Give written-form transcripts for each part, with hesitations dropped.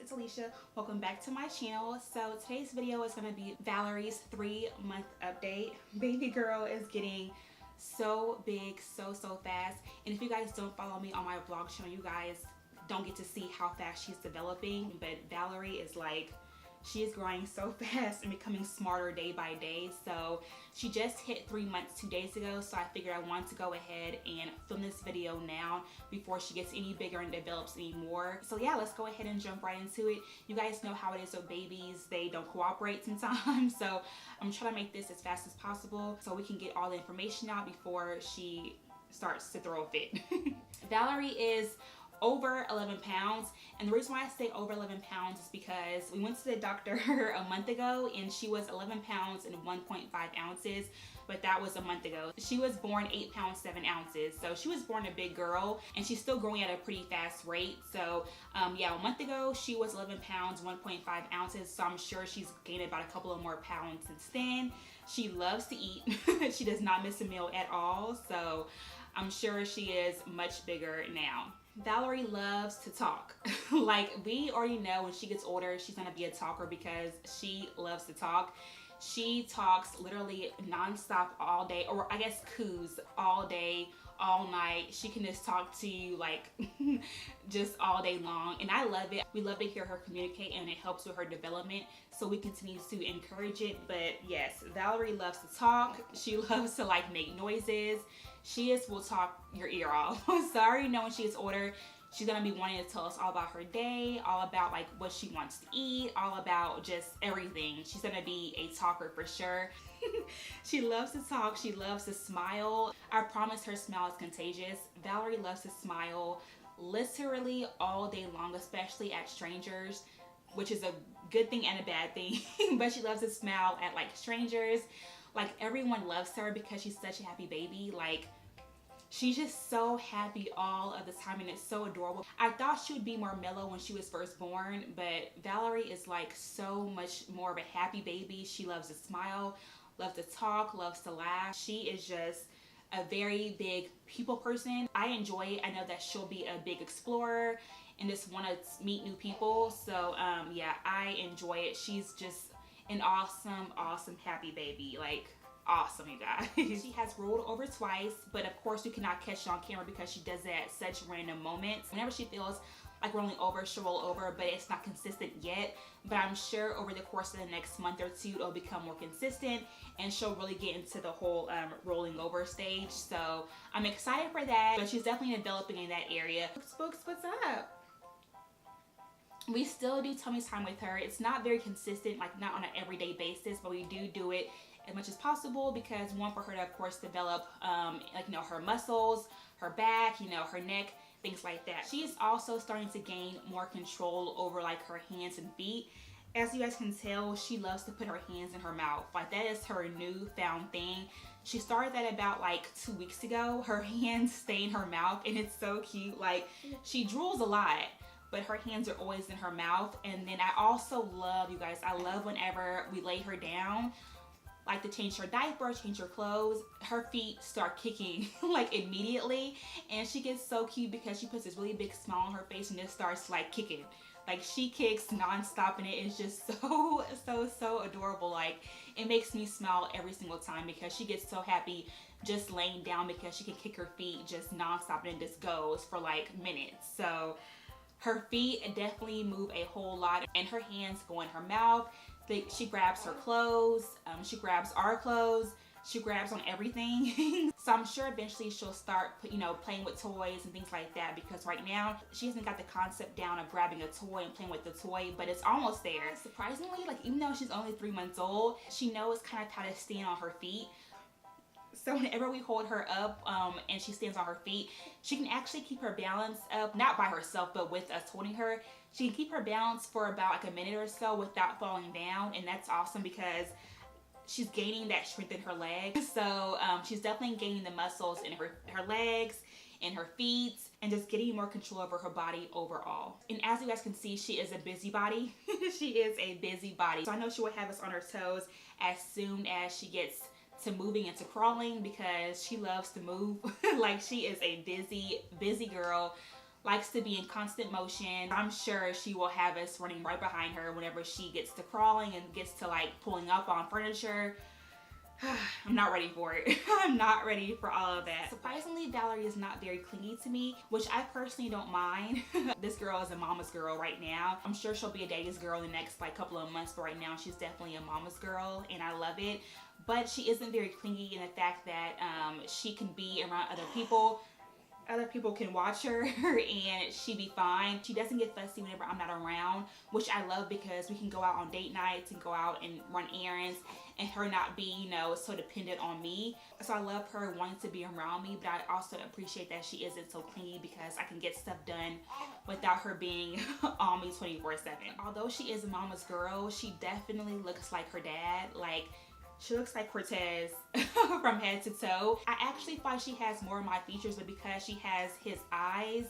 it's Alicia. Welcome back to my channel. So today's video is going to be Valerie's 3-month update. Baby girl is getting so big so fast, and if you guys don't follow me on my vlog channel, you guys don't get to see how fast she's developing. But Valerie is like, she is growing so fast and becoming smarter day by day. So she just hit 3 months 2 days ago, so I figured I wanted to go ahead and film this video now before she gets any bigger and develops any more. So yeah, let's go ahead and jump right into it. You guys know how it is with babies, they don't cooperate sometimes, so I'm trying to make this as fast as possible so we can get all the information out before she starts to throw a fit. Valerie is over 11 pounds, and the reason why I say over 11 pounds is because we went to the doctor a month ago and she was 11 pounds and 1.5 ounces, but that was a month ago. She was born 8 pounds 7 ounces, so she was born a big girl, and she's still growing at a pretty fast rate. So yeah, a month ago she was 11 pounds 1.5 ounces, so I'm sure she's gained about a couple of more pounds since then. She loves to eat. She does not miss a meal at all, so I'm sure she is much bigger now. Valerie loves to talk. Like, we already know when she gets older she's gonna be a talker because she loves to talk. She talks literally non-stop all day, or I guess coos all day, all night. She can just talk to you like just all day long, and I love it. We love to hear her communicate, and it helps with her development, so we continue to encourage it. But yes, Valerie loves to talk. She loves to like make noises. She will talk your ear off. So I already know when she gets older she's gonna be wanting to tell us all about her day, all about like what she wants to eat, all about just everything. She's gonna be a talker for sure. She loves to talk. She loves to smile. I promise her smile is contagious. Valerie loves to smile literally all day long, especially at strangers, which is a good thing and a bad thing. But she loves to smile at like strangers. Like, everyone loves her because she's such a happy baby. Like, she's just so happy all of the time, and it's so adorable. I thought she would be more mellow when she was first born, but Valerie is like so much more of a happy baby. She loves to smile, loves to talk, loves to laugh. She is just a very big people person. I enjoy it. I know that she'll be a big explorer and just want to meet new people. So yeah, I enjoy it. She's just an awesome happy baby. Like, awesome, you guys. She has rolled over twice, but of course you cannot catch it on camera because she does it at such random moments. Whenever she feels like rolling over, she'll roll over, but it's not consistent yet. But I'm sure over the course of the next month or two it'll become more consistent, and she'll really get into the whole rolling over stage. So I'm excited for that. But she's definitely developing in that area. Spooks, what's up? We still do tummy time with her. It's not very consistent, like not on an everyday basis, but we do it as much as possible because we want for her to, of course, develop like, you know, her muscles, her back, you know, her neck, things like that. She is also starting to gain more control over like her hands and feet. As you guys can tell, she loves to put her hands in her mouth. Like, that is her newfound thing. She started that about like 2 weeks ago. Her hands stay in her mouth, and it's so cute. Like, she drools a lot, but her hands are always in her mouth. And then I also love, you guys, I love whenever we lay her down, like to change her diaper, change her clothes, her feet start kicking like immediately, and she gets so cute because she puts this really big smile on her face and just starts like kicking. Like, she kicks non-stop, and it is just so adorable. Like, it makes me smile every single time because she gets so happy just laying down because she can kick her feet just non-stop, and it just goes for like minutes. So her feet definitely move a whole lot, and her hands go in her mouth. She grabs her clothes, she grabs our clothes, she grabs on everything. So I'm sure eventually she'll start, you know, playing with toys and things like that, because right now she hasn't got the concept down of grabbing a toy and playing with the toy, but it's almost there. Surprisingly, like, even though she's only 3 months old, she knows kind of how to stand on her feet. So whenever we hold her up and she stands on her feet, she can actually keep her balance up, not by herself, but with us holding her. She can keep her balance for about like a minute or so without falling down, and that's awesome because she's gaining that strength in her legs. So she's definitely gaining the muscles in her legs and her feet, and just getting more control over her body overall. And as you guys can see, she is a busybody. She is a busybody. So I know she will have us on her toes as soon as she gets to moving and to crawling, because she loves to move. Like, she is a busy girl. likes to be in constant motion. I'm sure she will have us running right behind her whenever she gets to crawling and gets to like pulling up on furniture. I'm not ready for it. I'm not ready for all of that. Surprisingly, Valerie is not very clingy to me, which I personally don't mind. This girl is a mama's girl right now. I'm sure she'll be a daddy's girl in the next like couple of months, but right now she's definitely a mama's girl and I love it. But she isn't very clingy in the fact that she can be around other people. Other people can watch her and she be fine. She doesn't get fussy whenever I'm not around, which I love because we can go out on date nights and go out and run errands and her not be, you know, so dependent on me. So I love her wanting to be around me, but I also appreciate that she isn't so clingy because I can get stuff done without her being on me 24/7. Although she is a mama's girl, she definitely looks like her dad. Like, she looks like Cortez from head to toe. I actually thought she has more of my features, but because she has his eyes,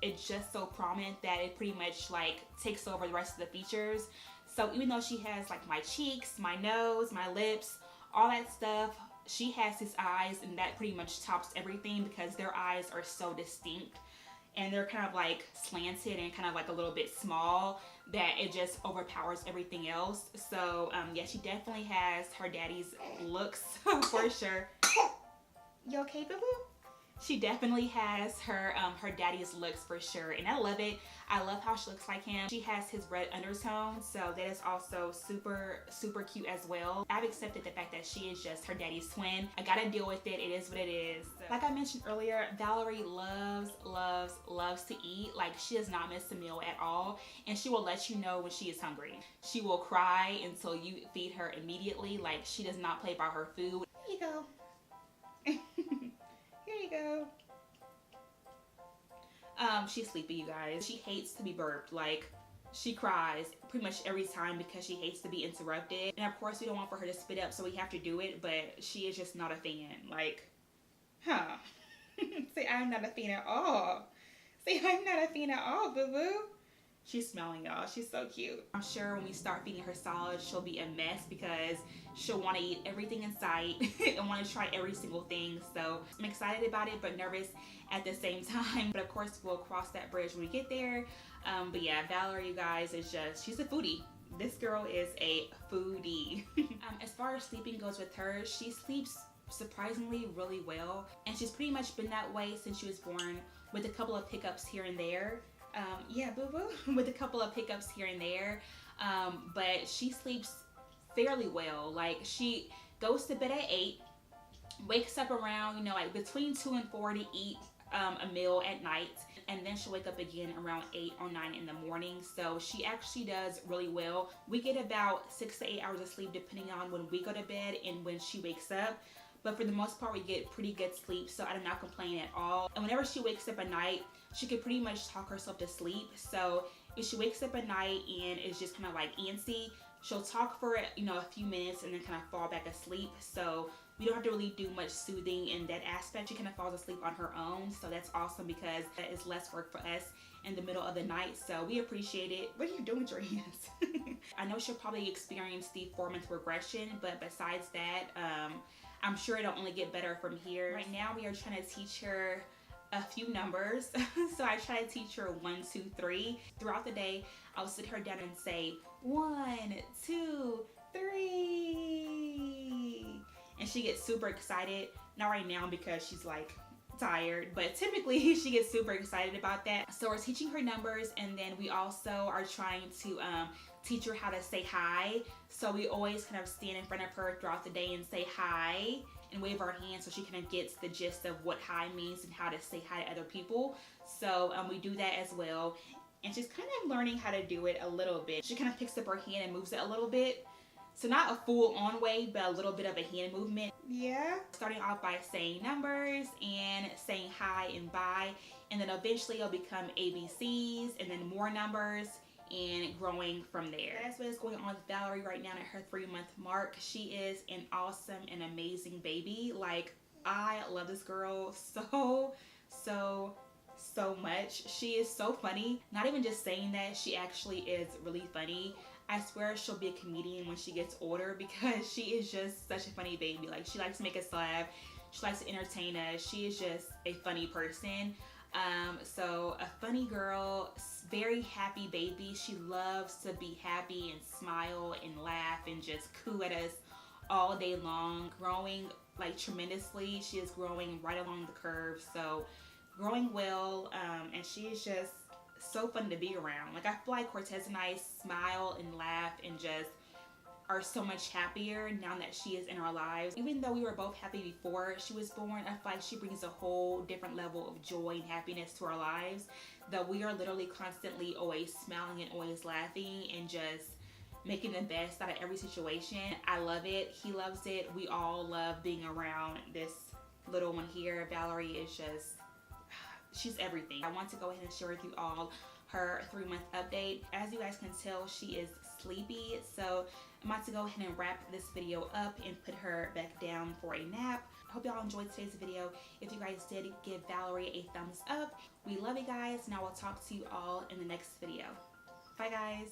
it's just so prominent that it pretty much like takes over the rest of the features. So even though she has like my cheeks, my nose, my lips, all that stuff, she has his eyes and that pretty much tops everything because their eyes are so distinct and they're kind of like slanted and kind of like a little bit small that it just overpowers everything else. So yeah, she definitely has her daddy's looks for sure. You okay, boo-boo? She definitely has her daddy's looks for sure, and I love it. I love how she looks like him. She has his red undertone, so that is also super cute as well. I've accepted the fact that she is just her daddy's twin. I gotta deal with it. It is what it is. Like I mentioned earlier, Valerie loves to eat. Like, she does not miss a meal at all, and she will let you know when she is hungry. She will cry until you feed her immediately. Like, she does not play by her food. Here you go. Here you go. She's sleepy, you guys. She hates to be burped. Like, she cries pretty much every time because she hates to be interrupted. And of course, we don't want for her to spit up, so we have to do it, but she is just not a fan. Like, huh. Say, I'm not a fan at all. Say, I'm not a fan at all, boo-boo. She's smelling, y'all. She's so cute. I'm sure when we start feeding her solid, she'll be a mess because she'll want to eat everything in sight and want to try every single thing. So I'm excited about it, but nervous at the same time. But of course, we'll cross that bridge when we get there. But yeah, Valerie, you guys, is just, she's a foodie. This girl is a foodie. As far as sleeping goes with her, she sleeps surprisingly really well. And she's pretty much been that way since she was born, with a couple of hiccups here and there. Yeah, boo-boo, with a couple of hiccups here and there, but she sleeps fairly well. Like, she goes to bed at 8, wakes up around, you know, like between 2 and 4 to eat a meal at night, and then she'll wake up again around 8 or 9 in the morning. So she actually does really well. We get about 6 to 8 hours of sleep depending on when we go to bed and when she wakes up. But for the most part, we get pretty good sleep, so I do not complain at all. And whenever she wakes up at night, she can pretty much talk herself to sleep. So if she wakes up at night and is just kind of like antsy, she'll talk for, you know, a few minutes and then kind of fall back asleep. So we don't have to really do much soothing in that aspect. She kind of falls asleep on her own. So that's awesome because that is less work for us in the middle of the night. So we appreciate it. What are you doing with your hands? I know she'll probably experience the 4-month regression, but besides that, I'm sure it'll only get better from here. Right now, we are trying to teach her a few numbers. So I try to teach her 1, 2, 3. Throughout the day, I'll sit her down and say 1, 2, 3. And she gets super excited. Not right now because she's like tired, but typically she gets super excited about that. So we're teaching her numbers, and then we also are trying to teach her how to say hi. So we always kind of stand in front of her throughout the day and say hi and wave our hands so she kind of gets the gist of what hi means and how to say hi to other people. So we do that as well. And she's kind of learning how to do it a little bit. She kind of picks up her hand and moves it a little bit. So not a full-on way, but a little bit of a hand movement. Yeah. Starting off by saying numbers and saying hi and bye. And then eventually it'll become ABCs and then more numbers, and growing from there. That's what is going on with Valerie right now at her 3-month mark. She is an awesome and amazing baby. Like, I love this girl so much. She is so funny. Not even just saying that, she actually is really funny. I swear she'll be a comedian when she gets older because she is just such a funny baby. Like, she likes to make us laugh. She likes to entertain us. She is just a funny person. So a funny girl, very happy baby. She loves to be happy and smile and laugh and just coo at us all day long. Growing like tremendously. She is growing right along the curve. So growing well, and she is just so fun to be around. Like I feel like Cortez and I smile and laugh and just are so much happier now that she is in our lives. Even though we were both happy before she was born, I feel like she brings a whole different level of joy and happiness to our lives, that we are literally constantly always smiling and always laughing and just making the best out of every situation. I love it. He loves it. We all love being around this little one here. Valerie is just, she's everything. I want to go ahead and share with you all her 3-month update. As you guys can tell, she is sleepy, so I'm about to go ahead and wrap this video up and put her back down for a nap. I hope y'all enjoyed today's video. If you guys did, give Valerie a thumbs up. We love you guys, and I will talk to you all in the next video. Bye guys.